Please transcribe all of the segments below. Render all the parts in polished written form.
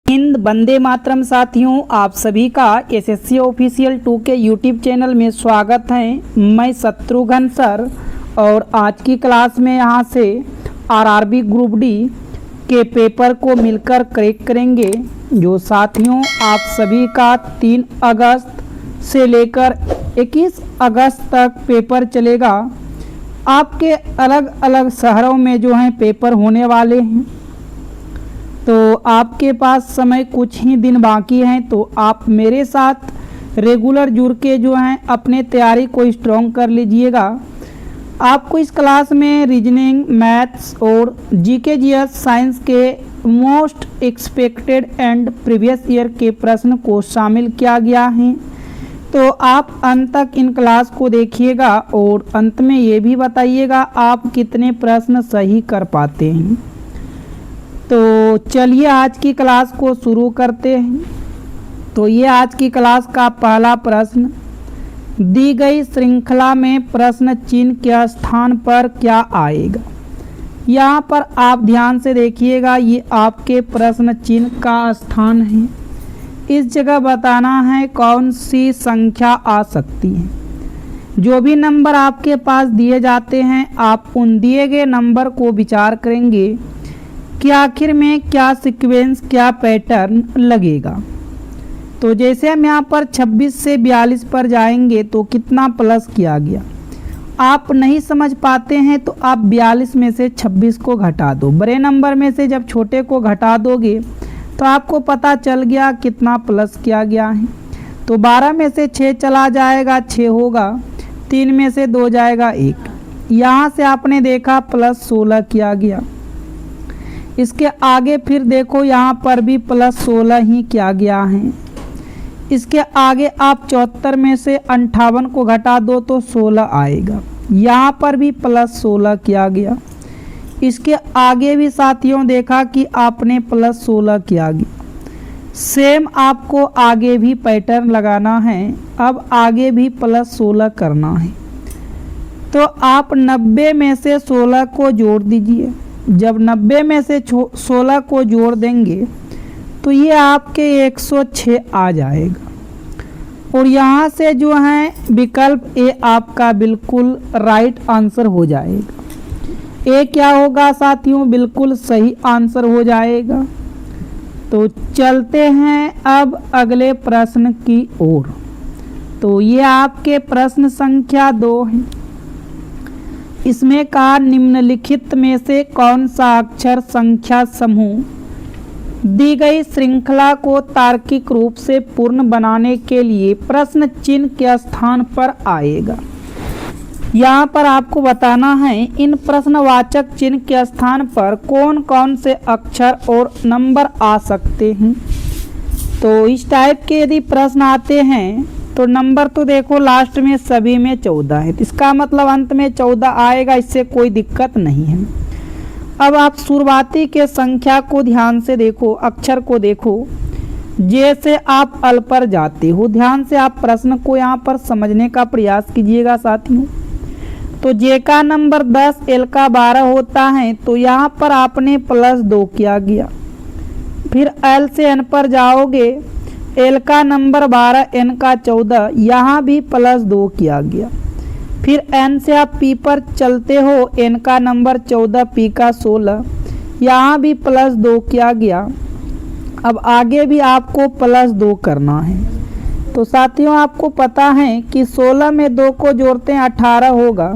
हिंद वंदे मातरम। साथियों, आप सभी का एसएससी ऑफिशियल 2 के यूट्यूब चैनल में स्वागत है। मैं शत्रुघ्न सर और आज की क्लास में यहाँ से आरआरबी ग्रुप डी के पेपर को मिलकर क्रैक करेंगे। जो साथियों आप सभी का 3 अगस्त से लेकर 21 अगस्त तक पेपर चलेगा। आपके अलग अलग शहरों में जो हैं पेपर होने वाले हैं, तो आपके पास समय कुछ ही दिन बाकी हैं। तो आप मेरे साथ रेगुलर जुड़ के जो हैं अपने तैयारी को स्ट्रॉन्ग कर लीजिएगा। आपको इस क्लास में रीजनिंग, मैथ्स और जीके जीएस साइंस के most expected and previous year के प्रश्न को शामिल किया गया है। तो आप अंत तक इन क्लास को देखिएगा और अंत में ये भी बताइएगा आप कितने प्रश्न सही कर पाते हैं। तो चलिए आज की क्लास को शुरू करते हैं। तो ये आज की क्लास का पहला प्रश्न, दी गई श्रृंखला में प्रश्न चिन्ह के स्थान पर क्या आएगा। यहाँ पर आप ध्यान से देखिएगा, ये आपके प्रश्न चिन्ह का स्थान है। इस जगह बताना है कौन सी संख्या आ सकती है। जो भी नंबर आपके पास दिए जाते हैं, आप उन दिए गए नंबर को विचार करेंगे कि आखिर में क्या सीक्वेंस, क्या पैटर्न लगेगा। तो जैसे हम यहाँ पर 26 से 42 पर जाएंगे तो कितना प्लस किया गया, आप नहीं समझ पाते हैं तो आप 42 में से 26 को घटा दो। बड़े नंबर में से जब छोटे को घटा दोगे तो आपको पता चल गया कितना प्लस किया गया है। तो 12 में से 6 चला जाएगा, 6 होगा। 3 में से 2 जाएगा, 1। यहाँ से आपने देखा प्लस 16 किया गया। इसके आगे फिर देखो, यहाँ पर भी प्लस 16 ही किया गया है। इसके आगे आप 74 में से 58 को घटा दो तो 16 आएगा। यहाँ पर भी प्लस 16 किया गया। इसके आगे भी साथियों देखा कि आपने प्लस 16 किया गया। सेम आपको आगे भी पैटर्न लगाना है। अब आगे भी प्लस 16 करना है। तो आप 90 में से 16 को जोड़ दीजिए। जब 90 में से 16 को जोड़ देंगे तो ये आपके 106 आ जाएगा। और यहाँ से जो है विकल्प ए आपका बिल्कुल राइट आंसर हो जाएगा। ए क्या होगा साथियों, बिल्कुल सही आंसर हो जाएगा। तो चलते हैं अब अगले प्रश्न की ओर। तो ये आपके प्रश्न संख्या 2 है। इसमें कहा निम्नलिखित में से कौन सा अक्षर संख्या समूह दी गई श्रृंखला को तार्किक रूप से पूर्ण बनाने के लिए प्रश्न चिन्ह के स्थान पर आएगा। यहाँ पर आपको बताना है इन प्रश्नवाचक चिन्ह के स्थान पर कौन कौन से अक्षर और नंबर आ सकते हैं। तो इस टाइप के यदि प्रश्न आते हैं तो नंबर तो देखो लास्ट में सभी में 14 है। इसका मतलब अंत में 14 आएगा, इससे कोई दिक्कत नहीं है। अब आप शुरुआती के संख्या को ध्यान से देखो, अक्षर को देखो। जैसे आप अल पर जाते हो, ध्यान से आप प्रश्न को यहाँ पर समझने का प्रयास कीजिएगा साथियों। तो जे का नंबर 10, एल का 12 होता है। तो यहाँ पर आपने प्लस 2 किया गया। फिर एल से एन पर जाओगे, एल का नंबर 12, एन का 14, यहाँ भी प्लस 2 किया गया। फिर एन से आप पी पर चलते हो, एन का नंबर 14, पी का 16, यहाँ भी प्लस 2 किया गया। अब आगे भी आपको प्लस 2 करना है। तो साथियों आपको पता है कि 16 में 2 को जोड़ते हैं 18 होगा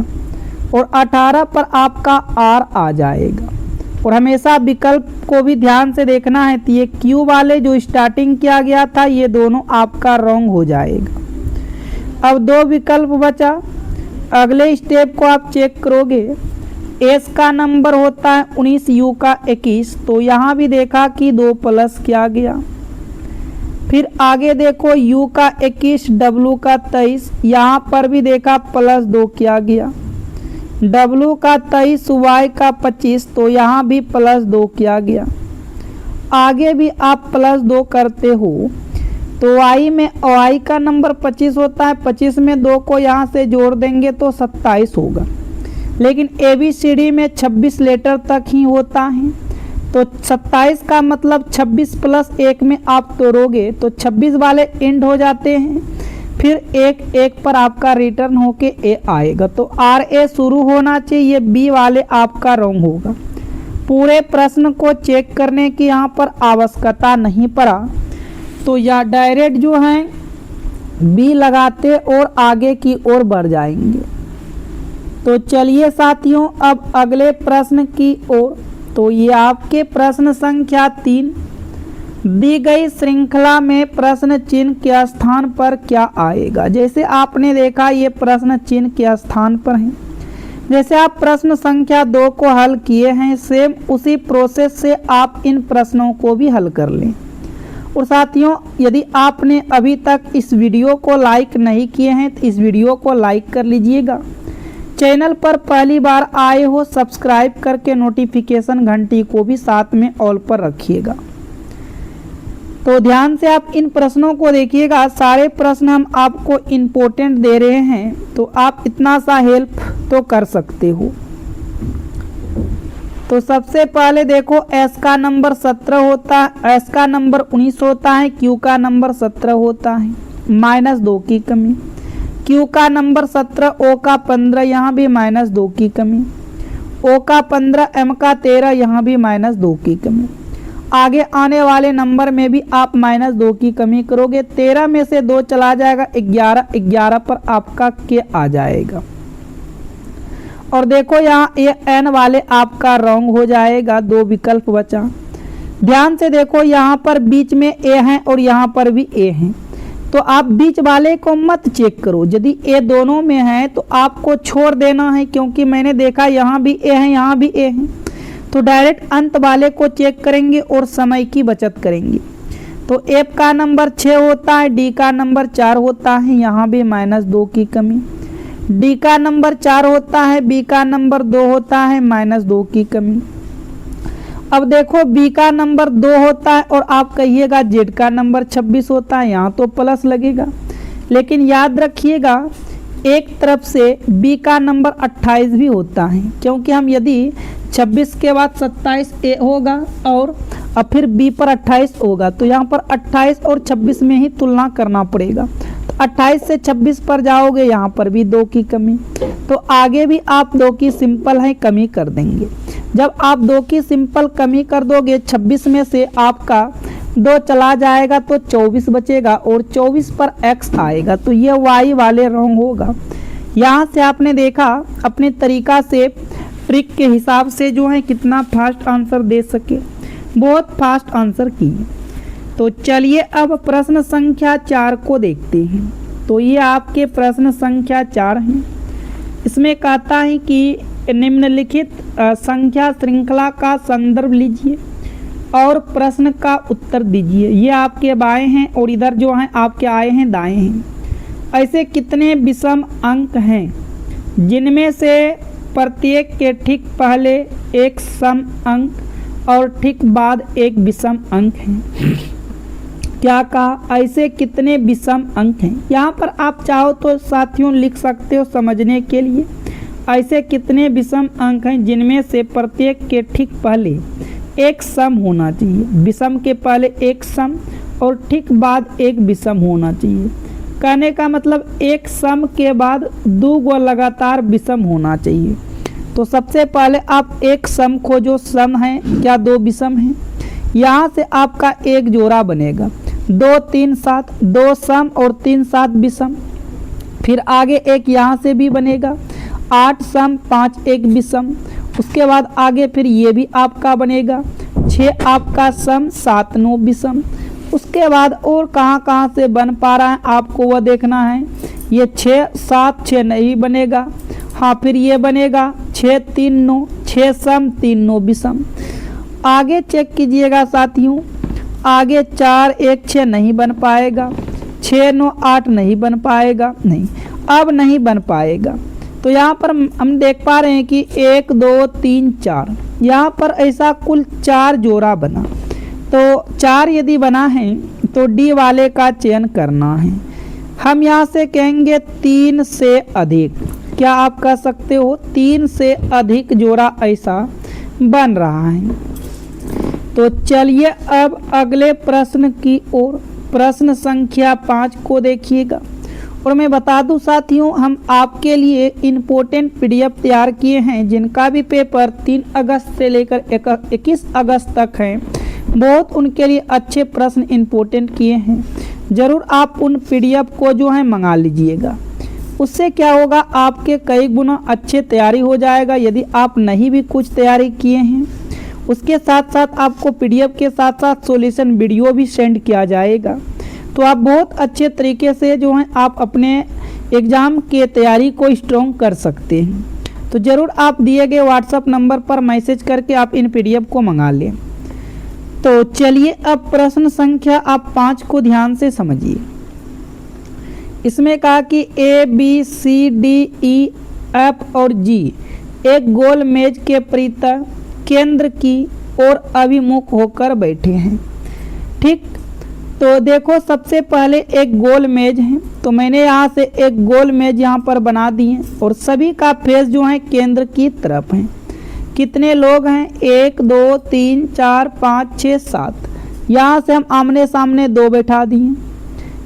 और 18 पर आपका आर आ जाएगा। और हमेशा विकल्प को भी ध्यान से देखना है। तो ये क्यू वाले जो स्टार्टिंग किया गया था, ये दोनों आपका रॉन्ग हो जाएगा। अब 2 विकल्प बचा। अगले स्टेप को आप चेक करोगे। एस का नंबर होता है 19, यू का 21। तो यहाँ भी देखा कि 2 प्लस किया गया। फिर आगे देखो, यू का 21, डब्लू का 23, यहाँ पर भी देखा प्लस 2 किया गया। डब्लू का 23, वाई का 25, तो यहाँ भी प्लस 2 किया गया। आगे भी आप प्लस 2 करते हो तो वाई में वाई का नंबर 25 होता है। 25 में 2 को यहाँ से जोड़ देंगे तो 27 होगा। लेकिन ABCD में 26 लेटर तक ही होता है। तो 27 का मतलब 26 प्लस 1 में आप तोड़ोगे तो 26 वाले एंड हो जाते हैं, फिर एक पर आपका रिटर्न होके ए आएगा। तो आर ए शुरू होना चाहिए, बी वाले आपका रॉन्ग होगा। पूरे प्रश्न को चेक करने की यहाँ पर आवश्यकता नहीं पड़ा, तो या डायरेक्ट जो है बी लगाते और आगे की ओर बढ़ जाएंगे। तो चलिए साथियों अब अगले प्रश्न की ओर। तो ये आपके प्रश्न संख्या 3, दी गई श्रृंखला में प्रश्न चिन्ह के स्थान पर क्या आएगा। जैसे आपने देखा ये प्रश्न चिन्ह के स्थान पर है। जैसे आप प्रश्न संख्या 2 को हल किए हैं, सेम उसी प्रोसेस से आप इन प्रश्नों को भी हल कर लें। और साथियों यदि आपने अभी तक इस वीडियो को लाइक नहीं किए हैं तो इस वीडियो को लाइक कर लीजिएगा। चैनल पर पहली बार आए हो सब्सक्राइब करके नोटिफिकेशन घंटी को भी साथ में ऑल पर रखिएगा। तो ध्यान से आप इन प्रश्नों को देखिएगा, सारे प्रश्न हम आपको इम्पोर्टेंट दे रहे हैं, तो आप इतना सा हेल्प तो कर सकते हो। तो सबसे पहले देखो एस का नंबर 17 होता है, एस का नंबर 19 होता है, क्यू का नंबर 17 होता है, -2 की कमी। क्यू का नंबर 17, ओ का 15, यहाँ भी -2 की कमी। ओ का 15, एम का 13, यहाँ भी -2 की कमी। आगे आने वाले नंबर में भी आप -2 की कमी करोगे, 13 में से 2 चला जाएगा, 11 पर आपका के आ जाएगा। और देखो यहाँ ये एन वाले आपका रॉन्ग हो जाएगा, 2 विकल्प बचा। ध्यान से देखो यहाँ पर बीच में ए है और यहाँ पर भी ए है, तो आप बीच वाले को मत चेक करो। यदि ए दोनों में है तो आपको छोड़ देना है, क्योंकि मैंने देखा यहाँ भी ए है यहाँ भी ए है, तो डायरेक्ट अंत वाले को चेक करेंगे और समय की बचत करेंगे। तो एफ का नंबर 6 होता है, डी का नंबर 4 होता है, यहाँ भी -2 की कमी। डी का नंबर 4 होता है, बी का नंबर 2 होता है, -2 की कमी। अब देखो बी का नंबर 2 होता है और आप कहिएगा जेड का नंबर 26 होता है, यहाँ तो प्लस लगेगा। लेकिन याद रखिएगा एक तरफ से बी का नंबर 28 भी होता है, क्योंकि हम यदि 26 के बाद 27 ए होगा और अब फिर बी पर 28 होगा, तो यहाँ पर 28 और 26 में ही तुलना करना पड़ेगा। तो 28 से 26 पर जाओगे, यहाँ पर भी 2 की कमी, तो आगे भी आप 2 की सिंपल है कमी कर देंगे। जब आप 2 की सिंपल कमी कर दोगे, 26 में से आपका 2 चला जाएगा तो 24 बचेगा और 24 पर x आएगा, तो ये y वाले रॉन्ग होगा। यहाँ से आपने देखा अपने तरीका से ट्रिक के हिसाब से जो है कितना फास्ट आंसर दे सके, बहुत फास्ट आंसर किए। तो चलिए अब प्रश्न संख्या 4 को देखते हैं। तो ये आपके प्रश्न संख्या 4 हैं। इसमें कहता है कि निम्नलिखित संख्या श्रृंखला का संदर्भ लीजिए और प्रश्न का उत्तर दीजिए। ये आपके बाएं हैं और इधर जो हैं आपके आए हैं दाएं हैं। ऐसे कितने विषम अंक हैं जिनमें से प्रत्येक के ठीक पहले एक सम अंक और ठीक बाद एक विषम अंक है। क्या कहा, ऐसे कितने विषम अंक हैं। यहाँ पर आप चाहो तो साथियों लिख सकते हो समझने के लिए। ऐसे कितने विषम अंक हैं जिनमें से प्रत्येक के ठीक पहले एक सम होना चाहिए, विषम के पहले एक सम और ठीक बाद एक विषम होना चाहिए। कहने का मतलब एक सम के बाद 2 गो लगातार विषम होना चाहिए। तो सबसे पहले आप एक सम खोजो, सम है क्या 2 विषम हैं। यहाँ से आपका एक जोड़ा बनेगा, 2 3 7, 2 सम और 3 7 विषम। फिर आगे एक यहाँ से भी बनेगा, 8 सम 5 एक विषम। उसके बाद आगे फिर ये भी आपका बनेगा, 6 आपका सम 7 9 विषम। उसके बाद और कहाँ से बन पा रहा है आपको वह देखना है। ये 6 7 6 नहीं बनेगा, हाँ फिर ये बनेगा 6 3 9, 6 सम 3 9 विषम। आगे चेक कीजिएगा साथियों, आगे 4 1 6 नहीं बन पाएगा, 6 9 8 नहीं बन पाएगा, नहीं अब नहीं बन पाएगा। तो यहाँ पर हम देख पा रहे हैं कि 1 2 3 4, यहाँ पर ऐसा कुल 4 जोड़ा बना। तो 4 यदि बना है तो डी वाले का चयन करना है। हम यहाँ से कहेंगे 3 से अधिक। क्या आप कह सकते हो 3 से अधिक जोड़ा ऐसा बन रहा है। तो चलिए अब अगले प्रश्न की ओर, प्रश्न संख्या 5 को देखिएगा। और मैं बता दूं साथियों, हम आपके लिए इम्पोर्टेंट पीडीएफ तैयार किए हैं जिनका भी पेपर 3 अगस्त से लेकर 21 अगस्त तक है। बहुत उनके लिए अच्छे प्रश्न इम्पोर्टेंट किए हैं। ज़रूर आप उन पीडीएफ को जो है मंगा लीजिएगा। उससे क्या होगा, आपके कई गुना अच्छे तैयारी हो जाएगा। यदि आप नहीं भी कुछ तैयारी किए हैं, उसके साथ साथ आपको पीडीएफ के साथ साथ सॉल्यूशन वीडियो भी सेंड किया जाएगा। तो आप बहुत अच्छे तरीके से जो है आप अपने एग्ज़ाम के तैयारी को स्ट्रॉन्ग कर सकते हैं। तो ज़रूर आप दिए गए व्हाट्सएप नंबर पर मैसेज करके आप इन पीडीएफ को मंगा लें। तो चलिए अब प्रश्न संख्या आप 5 को ध्यान से समझिए। इसमें कहा कि A B C D E F और जी एक गोल मेज के परितः केंद्र की ओर अभिमुख होकर बैठे हैं। ठीक, तो देखो सबसे पहले एक गोल मेज है, तो मैंने यहाँ से एक गोल मेज यहाँ पर बना दी है और सभी का फेस जो है केंद्र की तरफ है। कितने लोग हैं, 1 2 3 4 5 6 7। यहाँ से हम आमने सामने 2 बैठा दिए,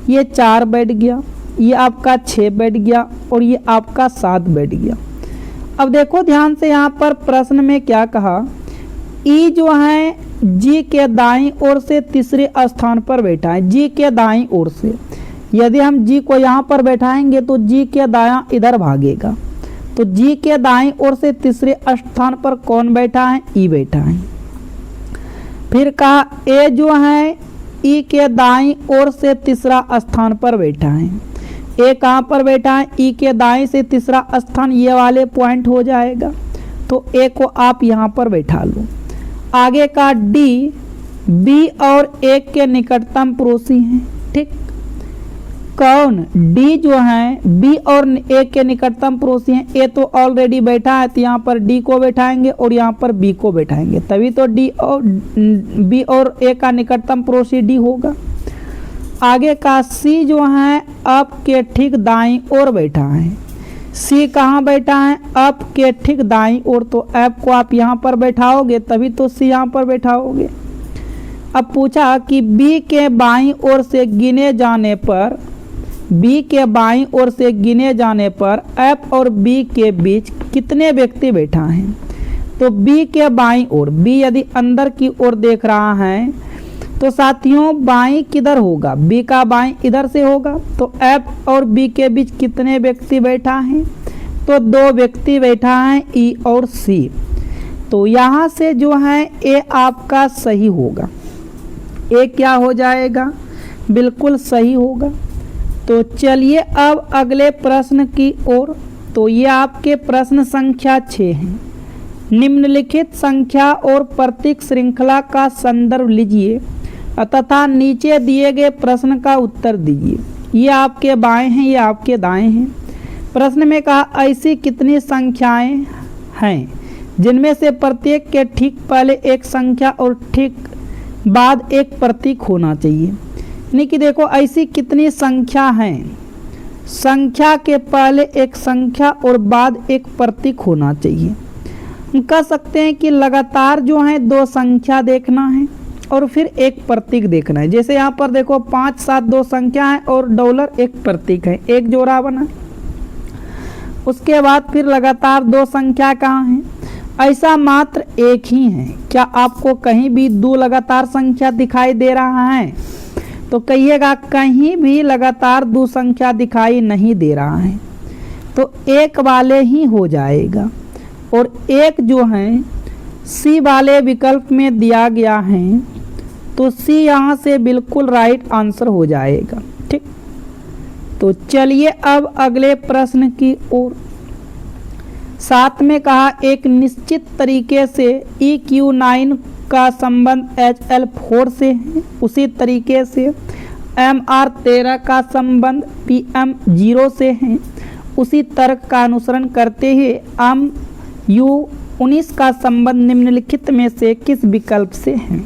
ये 4 बैठ गया, ये आपका 6 बैठ गया और ये आपका 7 बैठ गया। अब देखो ध्यान से, यहाँ पर प्रश्न में क्या कहा, ई जो है जी के दाईं ओर से तीसरे स्थान पर बैठा है। जी के दाईं ओर से, यदि हम जी को यहाँ पर बैठाएंगे तो जी के दायां इधर भागेगा। तो जी के दाईं ओर से तीसरे स्थान पर कौन बैठा है, ई बैठा है। फिर कहा ए जो है ई के दाईं ओर से तीसरा स्थान पर बैठा है। ए कहाँ पर बैठा है, ई के दाएं से तीसरा स्थान ये वाले पॉइंट हो जाएगा। तो ए को आप यहाँ पर बैठा लो। आगे का डी बी और ए के निकटतम पड़ोसी हैं। ठीक, कौन, डी जो है बी और ए के निकटतम पड़ोसी हैं। ए तो ऑलरेडी बैठा है, तो यहाँ पर डी को बैठाएंगे और यहाँ पर बी को बैठाएंगे, तभी तो डी और बी और ए का निकटतम पड़ोसी डी होगा। आगे का सी जो है अप के ठीक दाईं ओर बैठा है। सी कहाँ बैठा है, अप के ठीक दाईं ओर, तो एफ को आप यहाँ पर बैठाओगे तभी तो सी यहाँ पर बैठाओगे। अब पूछा कि बी के बाईं ओर से गिने जाने पर, बी के बाईं ओर से गिने जाने पर एफ और बी के बीच कितने व्यक्ति बैठा हैं। तो बी के बाईं ओर, बी यदि अंदर की ओर देख रहा है तो साथियों बाईं किधर होगा, बी का बाईं इधर से होगा। तो एफ और बी के बीच कितने व्यक्ति बैठा हैं, तो 2 व्यक्ति बैठा है, ई और सी। तो यहाँ से जो है ए आपका सही होगा। ए क्या हो जाएगा, बिल्कुल सही होगा। तो चलिए अब अगले प्रश्न की ओर। तो ये आपके प्रश्न संख्या 6 है। निम्नलिखित संख्या और प्रतीक श्रृंखला का संदर्भ लीजिए तथा नीचे दिए गए प्रश्न का उत्तर दीजिए। ये आपके बाएं हैं, ये आपके दाएं हैं। प्रश्न में कहा ऐसी कितनी संख्याएं हैं जिनमें से प्रत्येक के ठीक पहले एक संख्या और ठीक बाद एक प्रतीक होना चाहिए। यानी कि देखो ऐसी कितनी संख्या हैं, संख्या के पहले एक संख्या और बाद एक प्रतीक होना चाहिए। हम कह सकते हैं कि लगातार जो है 2 संख्या देखना है और फिर एक प्रतीक देखना है। जैसे यहाँ पर देखो 5 7 2 संख्या है और डॉलर एक प्रतीक है, एक जोड़ा बना। उसके बाद फिर लगातार 2 संख्या कहाँ है, ऐसा मात्र एक ही है। क्या आपको कहीं भी 2 लगातार संख्या दिखाई दे रहा है, तो कहिएगा कहीं भी लगातार 2 संख्या दिखाई नहीं दे रहा है, तो एक वाले ही हो जाएगा। और एक जो है सी वाले विकल्प में दिया गया है, तो सी यहाँ से बिल्कुल राइट आंसर हो जाएगा। ठीक, तो चलिए अब अगले प्रश्न की ओर। 7 में कहा एक निश्चित तरीके से EQ9 का संबंध HL4 से है, उसी तरीके से MR13 का संबंध PM0 से है। उसी तर्क का अनुसरण करते हुए MU19 का संबंध निम्नलिखित में से किस विकल्प से है।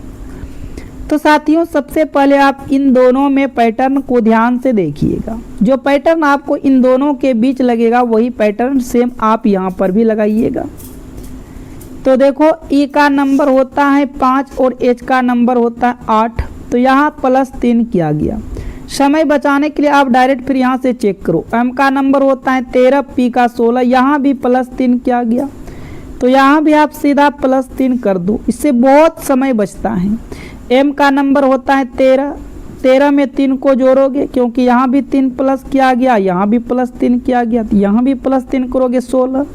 तो साथियों सबसे पहले आप इन दोनों में पैटर्न को ध्यान से देखिएगा। जो पैटर्न आपको इन दोनों के बीच लगेगा वही पैटर्न सेम आप यहाँ पर भी लगाइएगा। तो देखो ई का नंबर होता है 5 और एच का नंबर होता है 8, तो यहाँ +3 किया गया। समय बचाने के लिए आप डायरेक्ट फिर यहाँ से चेक करो। एम का नंबर होता है 13, पी का 16, यहाँ भी +3 किया गया, तो यहाँ भी आप सीधा +3 कर दो, इससे बहुत समय बचता है। एम का नंबर होता है 13, 13 में 3 को जोड़ोगे क्योंकि यहाँ भी 3 प्लस किया गया, यहाँ भी +3 किया गया, तो यहाँ भी +3 करोगे 16,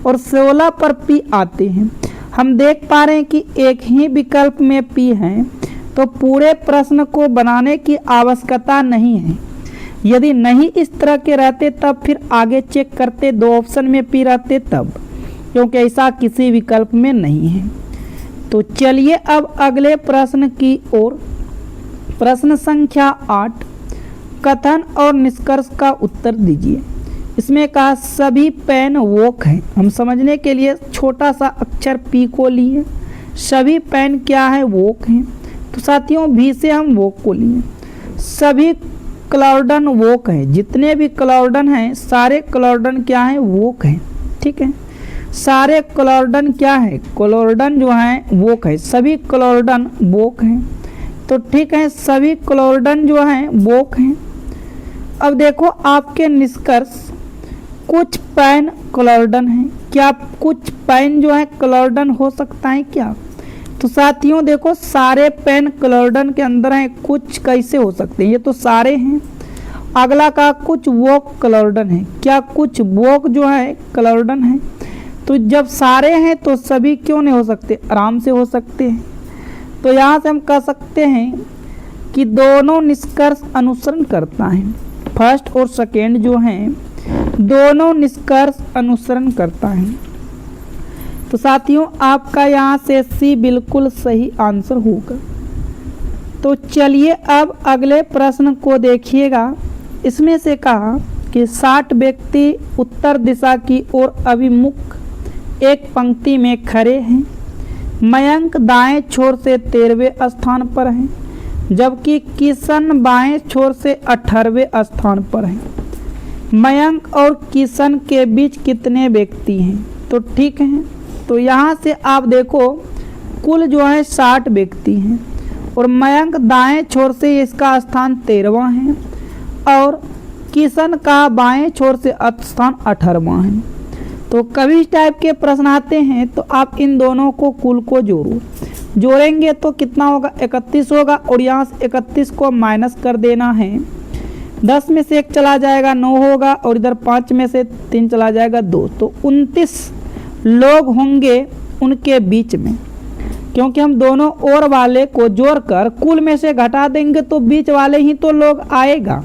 और 16 पर पी आते हैं। हम देख पा रहे हैं कि एक ही विकल्प में पी है, तो पूरे प्रश्न को बनाने की आवश्यकता नहीं है। यदि नहीं इस तरह के रहते तब फिर आगे चेक करते, 2 ऑप्शन में पी रहते तब, क्योंकि ऐसा किसी विकल्प में नहीं है। तो चलिए अब अगले प्रश्न की ओर। प्रश्न संख्या 8, कथन और निष्कर्ष का उत्तर दीजिए। इसमें कहा सभी पेन वोक हैं। हम समझने के लिए छोटा सा अक्षर पी को लिए, सभी पेन क्या है, वोक हैं। तो साथियों भी से हम वोक को लिए। सभी क्लाउडन वोक हैं, जितने भी क्लाउडन हैं सारे क्लाउडन क्या हैं, वोक हैं। ठीक है, सारे क्लाउडन क्या है, क्लाउडन जो हैं वोक है, सभी क्लाउडन वोक हैं। तो ठीक है, सभी क्लाउडन जो हैं वोक हैं। अब देखो आपके निष्कर्ष, कुछ पेन क्लाउडन हैं, क्या कुछ पेन जो है क्लाउडन हो सकता है क्या? तो साथियों देखो सारे पेन क्लाउडन के अंदर हैं, कुछ कैसे हो सकते हैं, ये तो सारे हैं। अगला का कुछ वोक क्लाउडन है, क्या कुछ वोक जो है क्लाउडन है? तो जब सारे हैं तो सभी क्यों नहीं हो सकते, आराम से हो सकते हैं। तो यहाँ से हम कह सकते हैं कि दोनों निष्कर्ष अनुसरण करता है, फर्स्ट और सेकेंड जो हैं दोनों निष्कर्ष अनुसरण करता है। तो साथियों आपका यहाँ से सी बिल्कुल सही आंसर होगा। तो चलिए अब अगले प्रश्न को देखिएगा। इसमें से कहा कि 60 व्यक्ति उत्तर दिशा की ओर अभिमुख एक पंक्ति में खड़े हैं। मयंक दाएं छोर से 13वें स्थान पर है, जबकि किशन बाएं छोर से 18वें स्थान पर है। मयंक और किशन के बीच कितने व्यक्ति हैं? तो ठीक है, तो यहाँ से आप देखो कुल जो है 60 व्यक्ति हैं, और मयंक दाएं छोर से इसका स्थान 13वां है, और किशन का बाएं छोर से स्थान 18वां है। तो कभी इस टाइप के प्रश्न आते हैं तो आप इन दोनों को कुल को जोड़ेंगे तो कितना होगा, 31 होगा, और यहाँ से 31 को माइनस कर देना है। 10 में से 1 चला जाएगा 9 होगा, और इधर 5 में से 3 चला जाएगा 2, तो 29 लोग होंगे उनके बीच में। क्योंकि हम दोनों और वाले को जोड़कर कुल में से घटा देंगे तो बीच वाले ही तो लोग आएगा,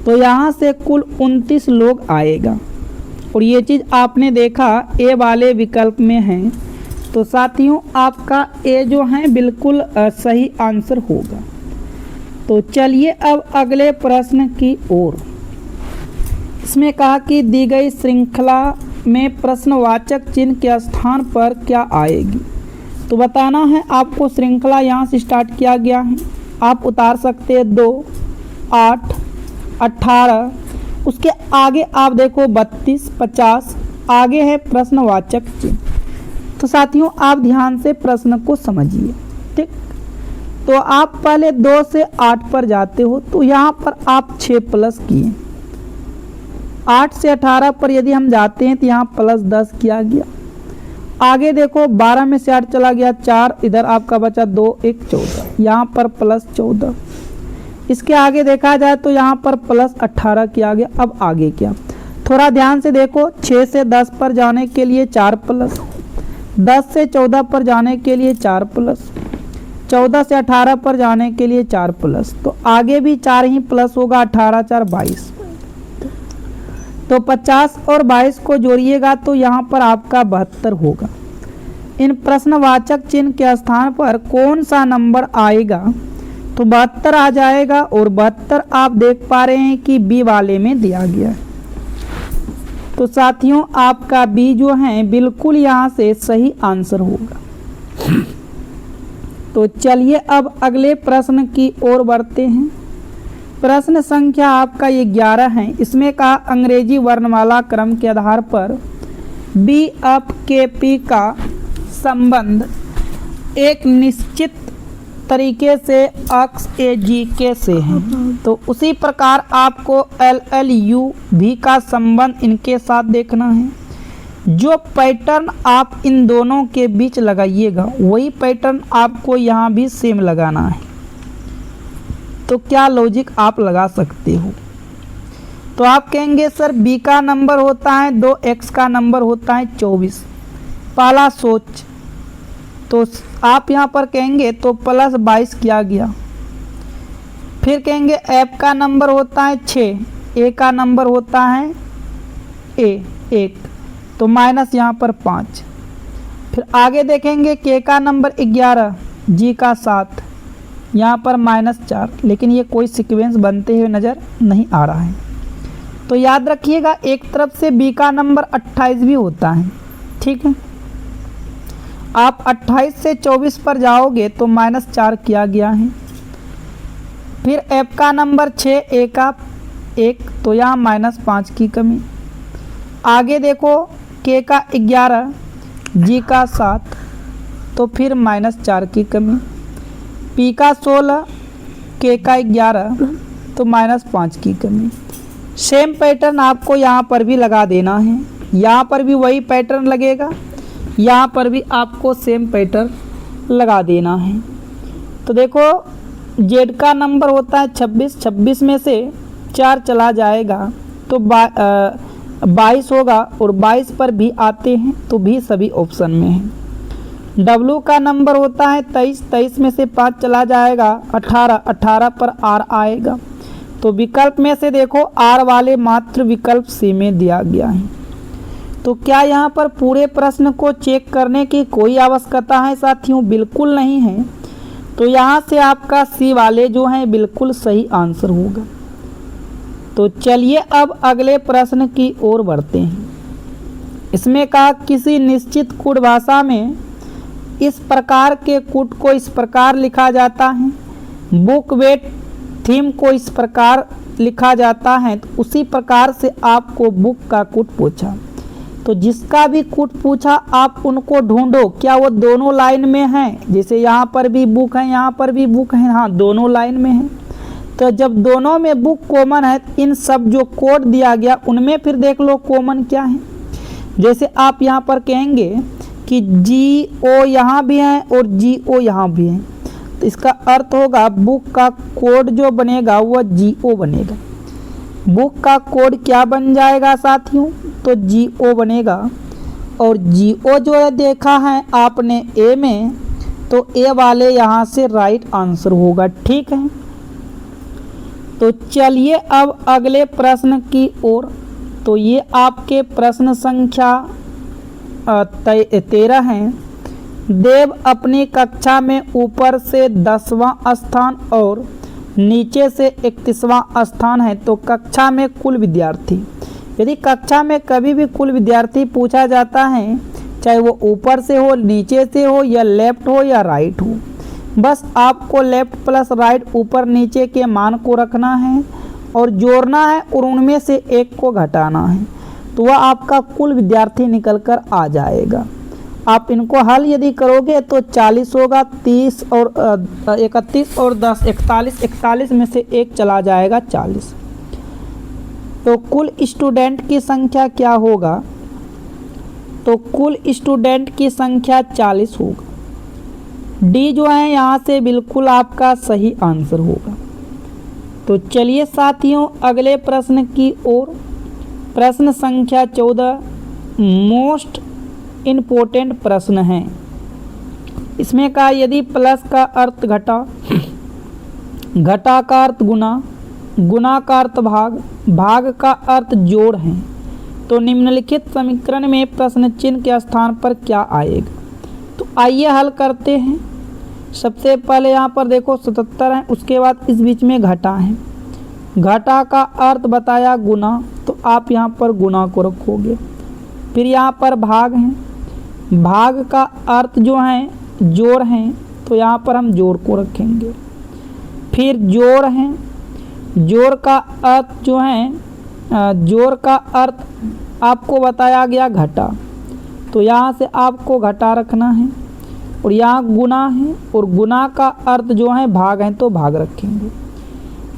तो यहाँ से कुल 29 लोग आएगा। और ये चीज़ आपने देखा ए वाले विकल्प में है। तो साथियों आपका ए जो है बिल्कुल सही आंसर होगा। तो चलिए अब अगले प्रश्न की ओर। इसमें कहा कि दी गई श्रृंखला में प्रश्नवाचक चिन्ह के स्थान पर क्या आएगी? तो बताना है आपको। श्रृंखला यहाँ से स्टार्ट किया गया है, आप उतार सकते हैं 2, 8, 18, उसके आगे आप देखो 32, 50, आगे है प्रश्नवाचक चिन्ह। तो साथियों आप ध्यान से प्रश्न को समझिए। ठीक, तो आप पहले 2 से 8 पर जाते हो, तो यहाँ पर आप 6 प्लस किए। 8 से 18 पर यदि हम जाते हैं तो यहाँ +10 किया गया। आगे देखो 12 में से 8 चला गया 4, इधर आपका बचा 2, 1, 14, यहाँ पर +14। इसके आगे देखा जाए तो यहाँ पर +18 किया गया। अब आगे क्या, थोड़ा ध्यान से देखो। 6 से 10 पर जाने के लिए 4 प्लस, 10 से 14 पर जाने के लिए 4 प्लस, 14 से 18 पर जाने के लिए 4 प्लस, तो आगे भी 4 ही प्लस होगा। 18 4 22, तो 50 और 22 को जोड़िएगा तो यहाँ पर आपका 72 होगा। इन प्रश्नवाचक चिन्ह के स्थान पर कौन सा नंबर आएगा? तो 72 आ जाएगा, और 72 आप देख पा रहे हैं कि बी वाले में दिया गया है। तो साथियों आपका बी जो है बिल्कुल यहाँ से सही आंसर होगा। तो चलिए अब अगले प्रश्न की ओर बढ़ते हैं। प्रश्न संख्या आपका ये 11 है। इसमें कहा अंग्रेजी वर्णमाला क्रम के आधार पर बी अप के पी का संबंध एक निश्चित तरीके से अक्स ए जी के से है, तो उसी प्रकार आपको एल एल यू भी का संबंध इनके साथ देखना है। जो पैटर्न आप इन दोनों के बीच लगाइएगा वही पैटर्न आपको यहाँ भी सेम लगाना है। तो क्या लॉजिक आप लगा सकते हो? तो आप कहेंगे सर बी का नंबर होता है 2, एक्स का नंबर होता है 24। पहला सोच, तो आप यहाँ पर कहेंगे तो प्लस 22 किया गया। फिर कहेंगे एफ का नंबर होता है 6, ए का नंबर होता है 1, तो माइनस यहाँ पर 5। फिर आगे देखेंगे के का नंबर 11, जी का 7, यहाँ पर -4, लेकिन ये कोई सीक्वेंस बनते हुए नज़र नहीं आ रहा है। तो याद रखिएगा एक तरफ से बी का नंबर 28 भी होता है, ठीक है। आप 28 से 24 पर जाओगे तो -4 किया गया है। फिर एफ का नंबर 6, ए का 1, तो यहाँ -5 की कमी। आगे देखो के का 11, जी का 7, तो फिर -4 की कमी। पी का 16, के का 11, तो -5 की कमी। सेम पैटर्न आपको यहाँ पर भी लगा देना है, यहाँ पर भी वही पैटर्न लगेगा, यहाँ पर भी आपको सेम पैटर्न लगा देना है। तो देखो जेड का नंबर होता है 26, 26 में से 4 चला जाएगा तो 22 होगा, और 22 पर भी आते हैं तो भी सभी ऑप्शन में है। डब्लू का नंबर होता है 23, 23 में से 5 चला जाएगा 18, 18 पर आर आएगा। तो विकल्प में से देखो आर वाले मात्र विकल्प सी में दिया गया है। तो क्या यहाँ पर पूरे प्रश्न को चेक करने की कोई आवश्यकता है साथियों? बिल्कुल नहीं है। तो यहाँ से आपका सी वाले जो हैं बिल्कुल सही आंसर होगा। तो चलिए अब अगले प्रश्न की ओर बढ़ते हैं। इसमें कहा किसी निश्चित कूट भाषा में इस प्रकार के कूट को इस प्रकार लिखा जाता है, बुक वेट थीम को इस प्रकार लिखा जाता है। तो उसी प्रकार से आपको बुक का कूट पूछा, तो जिसका भी कूट पूछा आप उनको ढूंढो, क्या वो दोनों लाइन में हैं? जैसे यहाँ पर भी बुक है, यहाँ पर भी बुक है, हाँ दोनों लाइन में है। तो जब दोनों में बुक कॉमन है, इन सब जो कोड दिया गया उनमें फिर देख लो कॉमन क्या है। जैसे आप यहाँ पर कहेंगे कि जी ओ यहाँ भी है और जी ओ यहाँ भी है, तो इसका अर्थ होगा बुक का कोड जो बनेगा वह जी ओ बनेगा। बुक का कोड क्या बन जाएगा साथियों? तो जी ओ बनेगा। और जी ओ जो है देखा है आपने ए में, तो ए वाले यहाँ से राइट आंसर होगा, ठीक है। तो चलिए अब अगले प्रश्न की ओर। तो ये आपके प्रश्न संख्या 13 हैं। देव अपनी कक्षा में ऊपर से 10वां स्थान और नीचे से 31वां स्थान है, तो कक्षा में कुल विद्यार्थी। यदि कक्षा में कभी भी कुल विद्यार्थी पूछा जाता है, चाहे वो ऊपर से हो, नीचे से हो, या लेफ्ट हो या राइट हो, बस आपको लेफ्ट प्लस राइट ऊपर नीचे के मान को रखना है और जोड़ना है और उनमें से एक को घटाना है, तो वह आपका कुल विद्यार्थी निकल कर आ जाएगा। आप इनको हल यदि करोगे तो 40 होगा, 30 और 31 और 10 41, 41 में से एक चला जाएगा 40। तो कुल स्टूडेंट की संख्या क्या होगा? तो कुल स्टूडेंट की संख्या 40 होगा। डी जो है यहाँ से बिल्कुल आपका सही आंसर होगा। तो चलिए साथियों अगले प्रश्न की ओर। प्रश्न संख्या 14 मोस्ट इम्पोर्टेंट प्रश्न है। इसमें कहा यदि प्लस का अर्थ घटा, घटा का अर्थ गुना, गुना का अर्थ भाग, भाग का अर्थ जोड़ है, तो निम्नलिखित समीकरण में प्रश्न चिन्ह के स्थान पर क्या आएगा? तो आइए हल करते हैं। सबसे पहले यहाँ पर देखो 77 है, उसके बाद इस बीच में घटा है। घटा का अर्थ बताया गुना, तो आप यहाँ पर गुना को रखोगे। फिर यहाँ पर भाग है, भाग का अर्थ जो है जोड़ है, तो यहाँ पर हम जोड़ को रखेंगे। फिर जोड़ है, जोड़ का अर्थ जो है, जोड़ का अर्थ आपको बताया गया घटा, तो यहाँ से आपको घटा रखना है और यहाँ गुना है और गुना का अर्थ जो है भाग है तो भाग रखेंगे।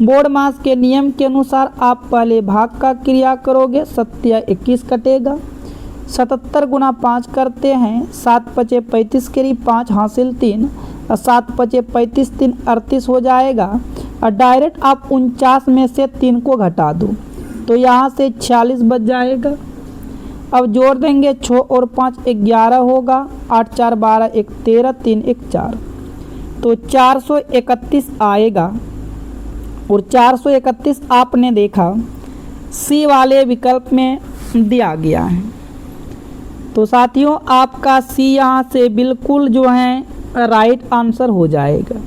बोर्ड मास के नियम के अनुसार आप पहले भाग का क्रिया करोगे, 7 21 कटेगा, 77 गुना 5 करते हैं, 7 पचे 35 करी 5 हासिल 3 और 7 पचे 35 3 38 हो जाएगा और डायरेक्ट आप 49 में से 3 को घटा दो तो यहाँ से 46 बच जाएगा। अब जोड़ देंगे 6 और 5 11 होगा, 8 4 12 1 13 3 1 4 तो 431 आएगा और 431 आपने देखा सी वाले विकल्प में दिया गया है। तो साथियों आपका सी यहाँ से बिल्कुल जो है राइट आंसर हो जाएगा।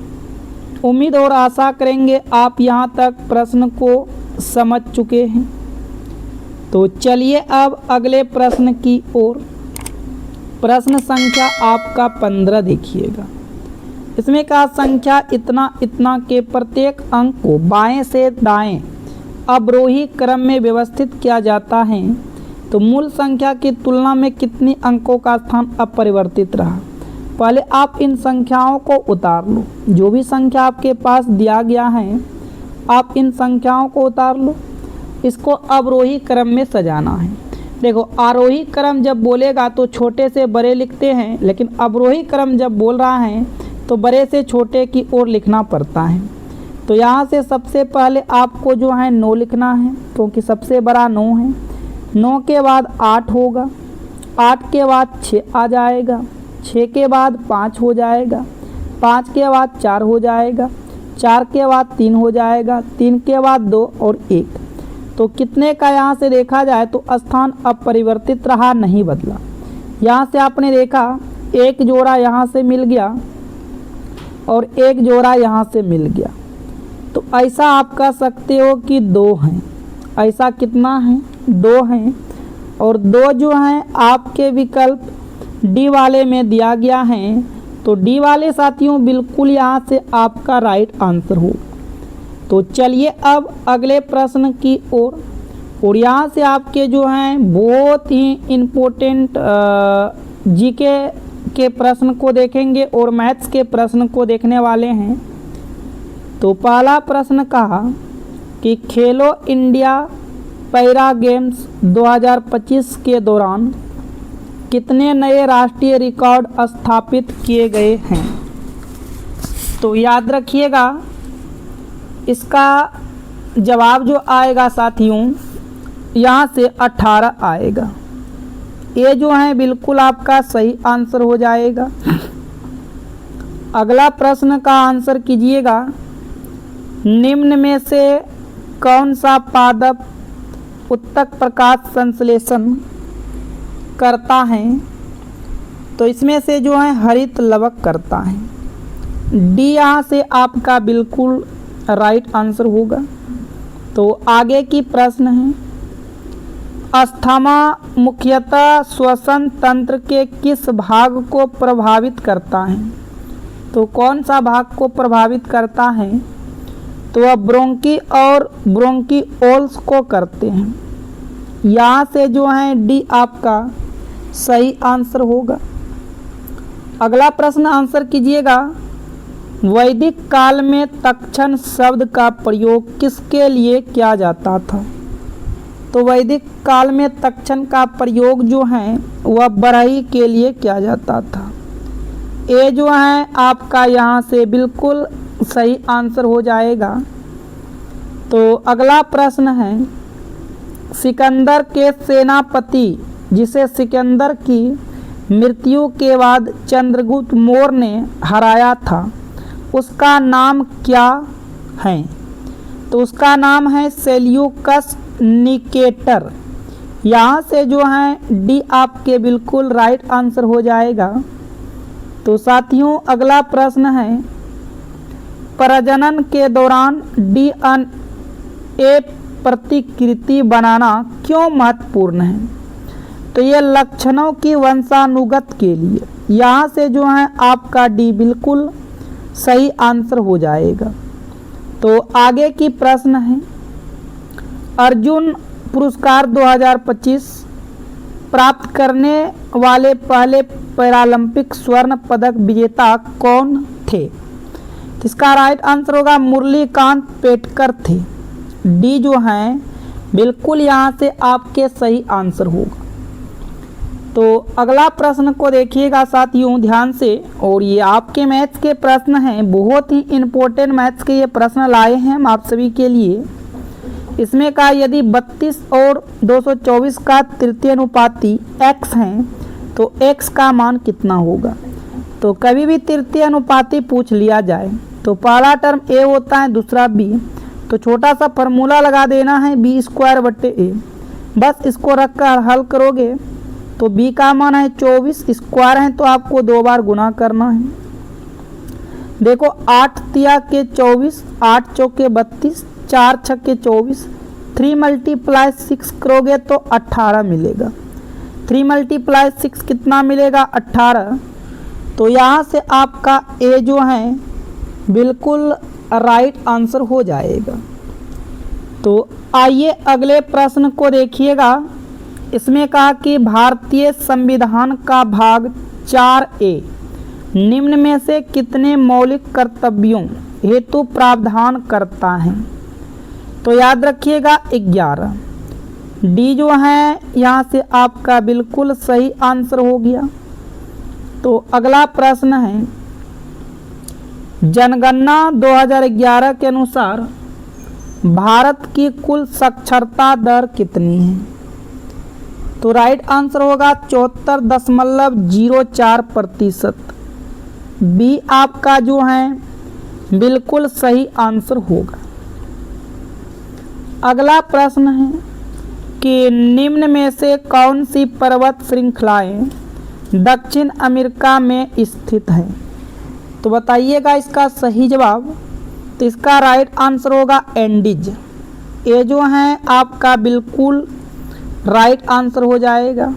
उम्मीद और आशा करेंगे आप यहाँ तक प्रश्न को समझ चुके हैं। तो चलिए अब अगले प्रश्न की ओर। प्रश्न संख्या आपका 15 देखिएगा। इसमें का संख्या इतना इतना के प्रत्येक अंक को बाएं से दाएं अवरोही क्रम में व्यवस्थित किया जाता है तो मूल संख्या की तुलना में कितनी अंकों का स्थान अपरिवर्तित रहा। पहले आप इन संख्याओं को उतार लो, जो भी संख्या आपके पास दिया गया है आप इन संख्याओं को उतार लो, इसको अवरोही क्रम में सजाना है। देखो आरोही क्रम जब बोलेगा तो छोटे से बड़े लिखते हैं, लेकिन अवरोही क्रम जब बोल रहा है तो बड़े से छोटे की ओर लिखना पड़ता है। तो यहाँ से सबसे पहले आपको जो है 9 लिखना है क्योंकि सबसे बड़ा 9 है। 9 के बाद 8 होगा, 8 के बाद 6 आ जाएगा, 6 के बाद 5 हो जाएगा, 5 के बाद 4 हो जाएगा, 4 के बाद 3 हो जाएगा, 3 के बाद 2 और 1। तो कितने का यहाँ से देखा जाए तो स्थान अपरिवर्तित रहा, नहीं बदला। यहाँ से आपने देखा एक जोड़ा यहाँ से मिल गया और एक जोड़ा यहाँ से मिल गया, तो ऐसा आप कह सकते हो कि 2 हैं। ऐसा कितना है? 2 हैं और 2 जो हैं आपके विकल्प डी वाले में दिया गया है, तो डी वाले साथियों बिल्कुल यहाँ से आपका राइट आंसर हो। तो चलिए अब अगले प्रश्न की ओर। और यहाँ से आपके जो हैं बहुत ही इम्पोर्टेंट जीके के प्रश्न को देखेंगे और मैथ्स के प्रश्न को देखने वाले हैं। तो पहला प्रश्न कहा कि खेलो इंडिया पैरा गेम्स 2025 के दौरान कितने नए राष्ट्रीय रिकॉर्ड स्थापित किए गए हैं। तो याद रखिएगा इसका जवाब जो आएगा साथियों यहाँ से 18 आएगा। ये जो है बिल्कुल आपका सही आंसर हो जाएगा। अगला प्रश्न का आंसर कीजिएगा, निम्न में से कौन सा पादप उत्तक प्रकाश संश्लेषण करता है। तो इसमें से जो है हरित लवक करता है। डी यहाँ से आपका बिल्कुल राइट आंसर होगा। तो आगे की प्रश्न है, अस्थमा मुख्यतः श्वसन तंत्र के किस भाग को प्रभावित करता है। तो कौन सा भाग को प्रभावित करता है। तो वह ब्रोंकी और ब्रोंकीओल्स को करते हैं। यहाँ से जो है डी आपका सही आंसर होगा। अगला प्रश्न आंसर कीजिएगा, वैदिक काल में तक्षण शब्द का प्रयोग किसके लिए किया जाता था। तो वैदिक काल में तक्षण का प्रयोग जो है वह बढ़ई के लिए किया जाता था। ये जो है आपका यहाँ से बिल्कुल सही आंसर हो जाएगा। तो अगला प्रश्न है, सिकंदर के सेनापति जिसे सिकंदर की मृत्यु के बाद चंद्रगुप्त मौर्य ने हराया था उसका नाम क्या है। तो उसका नाम है सेल्यूकस निकेटर। यहाँ से जो है डी आपके बिल्कुल राइट आंसर हो जाएगा। तो साथियों अगला प्रश्न है, प्रजनन के दौरान डीएनए प्रतिकृति बनाना क्यों महत्वपूर्ण है। तो ये लक्षणों की वंशानुगत के लिए। यहाँ से जो है आपका डी बिल्कुल सही आंसर हो जाएगा। तो आगे की प्रश्न है, अर्जुन पुरस्कार 2025 प्राप्त करने वाले पहले पैरालंपिक स्वर्ण पदक विजेता कौन थे? इसका राइट आंसर होगा मुरलीकांत पेटकर थे। डी जो है बिल्कुल यहाँ से आपके सही आंसर होगा। तो अगला प्रश्न को देखिएगा साथियों ध्यान से, और ये आपके मैथ्स के प्रश्न हैं, बहुत ही इम्पोर्टेंट मैथ्स के ये प्रश्न लाए हैं हम आप सभी के लिए। इसमें का यदि 32 और 224 का तृतीय अनुपाती x हैं तो x का मान कितना होगा? तो कभी भी तृतीय अनुपाती पूछ लिया जाए तो पहला टर्म a होता है, दूसरा b, तो छोटा सा फार्मूला लगा देना है b²/a। बस इसको रखकर हल करोगे तो b का मान है 24, स्क्वायर है तो आपको 2 बार गुना करना है। देखो 8 तिया के 24, 8 चौके 32, 4 छक्के 24, 3 × 6 करोगे तो 18 मिलेगा। 3 × 6 कितना मिलेगा? 18। तो यहाँ से आपका ए जो है बिल्कुल राइट आंसर हो जाएगा। तो आइए अगले प्रश्न को देखिएगा। इसमें कहा कि भारतीय संविधान का भाग 4A निम्न में से कितने मौलिक कर्तव्यों हेतु प्रावधान करता है? तो याद रखिएगा 11। डी जो है यहाँ से आपका बिल्कुल सही आंसर हो गया। तो अगला प्रश्न है, जनगणना 2011 के अनुसार भारत की कुल साक्षरता दर कितनी है? तो राइट आंसर होगा 74.04%। बी आपका जो है बिल्कुल सही आंसर होगा। अगला प्रश्न है कि निम्न में से कौन सी पर्वत श्रृंखलाएं दक्षिण अमेरिका में स्थित है? तो बताइएगा इसका सही जवाब। तो इसका राइट आंसर होगा एंडीज। ये जो है आपका बिल्कुल राइट आंसर हो जाएगा।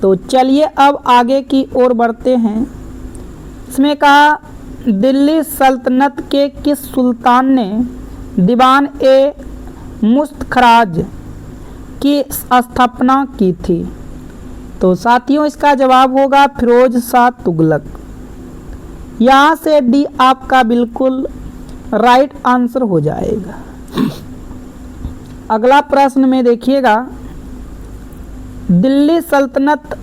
तो चलिए अब आगे की ओर बढ़ते हैं। इसमें कहा दिल्ली सल्तनत के किस सुल्तान ने दीवान ए मुस्तखराज की स्थापना की थी? तो साथियों इसका जवाब होगा फिरोज शाह तुगलक। यहाँ से डी आपका बिल्कुल राइट आंसर हो जाएगा। अगला प्रश्न में देखिएगा, दिल्ली सल्तनत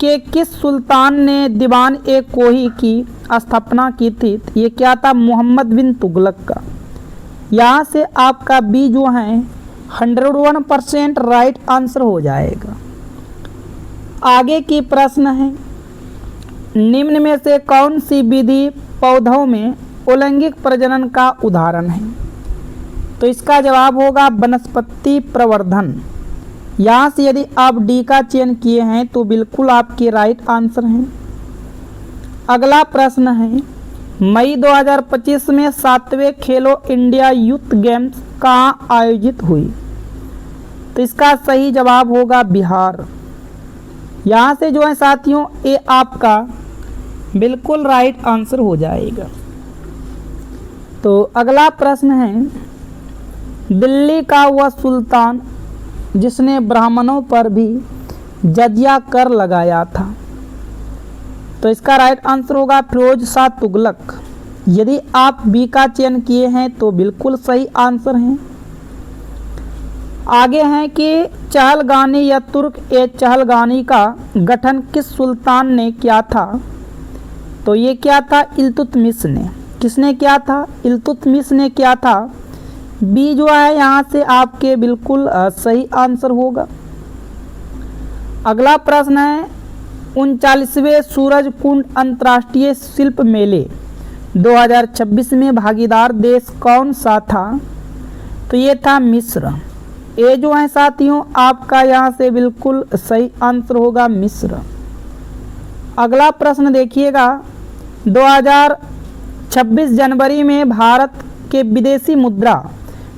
के किस सुल्तान ने दीवान ए कोही की स्थापना की थी? ये क्या था? मोहम्मद बिन तुगलक का। यहाँ से आपका बी जो है 101% राइट आंसर हो जाएगा। आगे की प्रश्न है, निम्न में से कौन सी विधि पौधों में अलैंगिक प्रजनन का उदाहरण है? तो इसका जवाब होगा वनस्पति प्रवर्धन। यहाँ से यदि आप डी का चयन किए हैं तो बिल्कुल आपके राइट आंसर हैं। अगला प्रश्न है, मई 2025 में 7वें खेलो इंडिया यूथ गेम्स कहाँ आयोजित हुई? तो इसका सही जवाब होगा बिहार। यहाँ से जो है साथियों ये आपका बिल्कुल राइट आंसर हो जाएगा। तो अगला प्रश्न है, दिल्ली का वह सुल्तान जिसने ब्राह्मणों पर भी जजिया कर लगाया था? तो इसका राइट आंसर होगा फिरोज शाह तुगलक। यदि आप बी का चयन किए हैं तो बिल्कुल सही आंसर हैं। आगे हैं कि चहलगानी या तुर्क ए चहलगानी का गठन किस सुल्तान ने किया था? तो ये क्या था? इल्तुतमिश ने। किसने किया था? इल्तुतमिश ने किया था। बी जो है यहाँ से आपके बिल्कुल सही आंसर होगा। अगला प्रश्न है, 39वें सूरजकुंड अंतर्राष्ट्रीय शिल्प मेले 2026 में भागीदार देश कौन सा था? तो ये था मिस्र। ये जो है साथियों आपका यहाँ से बिल्कुल सही आंसर होगा मिस्र। अगला प्रश्न देखिएगा, 2026 जनवरी में भारत के विदेशी मुद्रा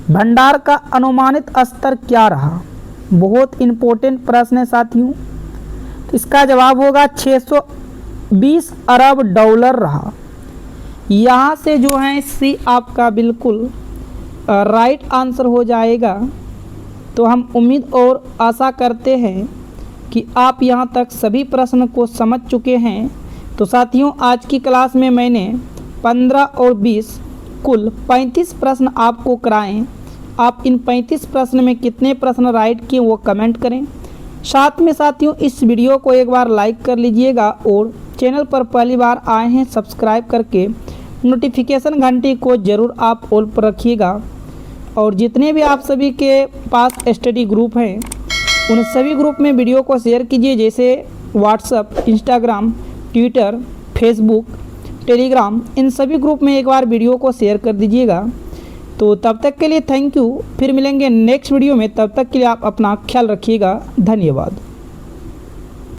भंडार का अनुमानित स्तर क्या रहा? बहुत इंपॉर्टेंट प्रश्न है साथियों। इसका जवाब होगा 620 अरब डॉलर रहा। यहाँ से जो है सी आपका बिल्कुल राइट आंसर हो जाएगा। तो हम उम्मीद और आशा करते हैं कि आप यहाँ तक सभी प्रश्न को समझ चुके हैं। तो साथियों, आज की क्लास में मैंने 15 और 20 कुल 35 प्रश्न आपको कराएं। आप इन 35 प्रश्न में कितने प्रश्न राइट किए वो कमेंट करें। साथ में साथियों, इस वीडियो को एक बार लाइक कर लीजिएगा और चैनल पर पहली बार आए हैं सब्सक्राइब करके नोटिफिकेशन घंटी को ज़रूर आप ऑल पर रखिएगा। और जितने भी आप सभी के पास स्टडी ग्रुप हैं उन सभी ग्रुप में वीडियो को शेयर कीजिए, जैसे WhatsApp, Instagram, Twitter, Facebook, Telegram, इन सभी ग्रुप में एक बार वीडियो को शेयर कर दीजिएगा। तो तब तक के लिए थैंक यू। फिर मिलेंगे नेक्स्ट वीडियो में, तब तक के लिए आप अपना ख्याल रखिएगा। धन्यवाद।